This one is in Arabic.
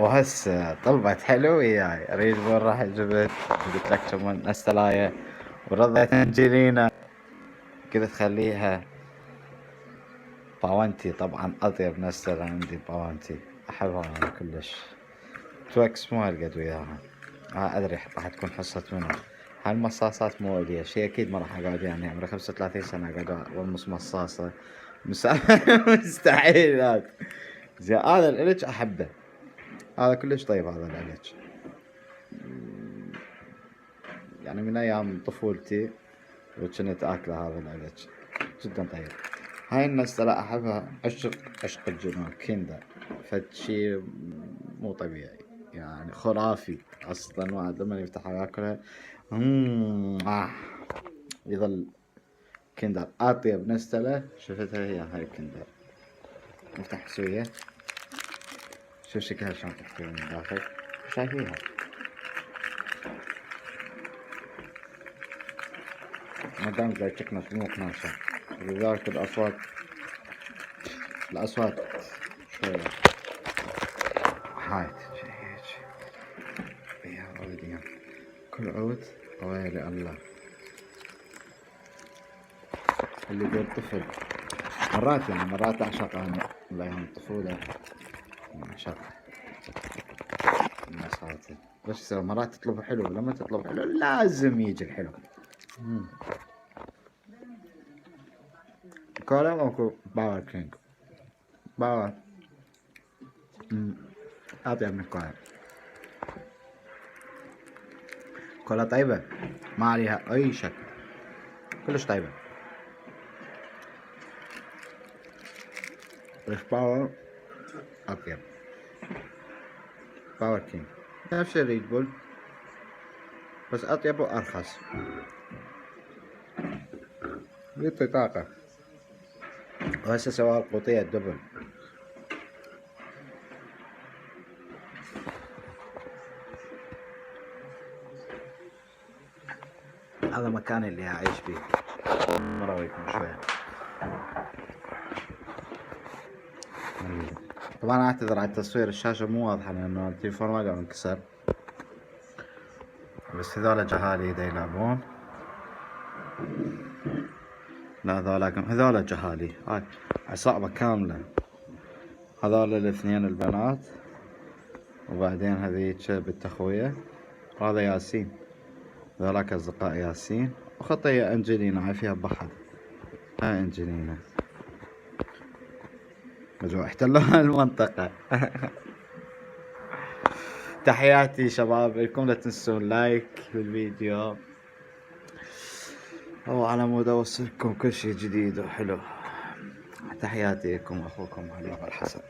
وهسه طلبت حلو وياي اريد وين راح جبت. قلت لك كم نستلاية ورضيت انجلينا. قلت خليها باونتي. طبعا اطيب نستلة عندي باونتي، احبها انا كلش. توكس مو هالقد وياها. ادري راح تكون حصة منها. هالمصاصات مو الي شي، اكيد ما راح اقعد يعني عمري 35 سنة اقعد والمس مصاصة. مستحيلات. زين هذا الالج احبه، هذا كلش طيب هذا الالج. يعني من ايام طفولتي وكنت اكله هذا الالج، جدا طيب. هاي النستلة احبها عشق الجنون كيندر. فد شي مو طبيعي يعني خرافي اصلا. واحد لما يفتحها وياكلها يظل كيندر اطيب نستلة شفتها هي هاي كيندر. نفتح سوية، شوف شكلها شلون تحتوي من داخل، شايفيها. ما دام زي تكنس مو قناصة، لذلك الأصوات شوية هاي هيج فيها ولديا. كل عود ويلي الله. اللي يقول طفل مرات يعني مرات أعشق أنا الله يهون الطفولة، أعشق الناس. بس مرات تطلب حلو، لما تطلب حلو لازم يجي الحلو. كولا ماكو باور كينج. باور أطيب من كولا. كولا طيبة ما عليها أي شك، كلش طيبة. بس باور أطيب. باور كينج نفس الريد بول بس أطيب وأرخص، يعطي طاقة. وهسه سوى القوطية الدبل. هذا مكاني اللي أعيش فيه. مراويكم شوية. طبعا أعتذر على التصوير، الشاشة مو واضحة لأنه التليفون واقع وانكسر. بس هذول جهالي دا يلعبون. لا هذول جهالي، هاي عصابة كاملة. هذول الاثنين البنات، وبعدين هذيك بنت اخويا، وهذا ياسين. ذولاك اصدقاء ياسين. وخطية انجلينا عافيها بحد. هاي انجلينا رجعوا احتلوا المنطقة. تحياتي شباب لكم، لا تنسون لايك بالفيديو، وعلى مود اوصلكم كل شي جديد وحلو. تحياتي لكم، اخوكم علي الحسن.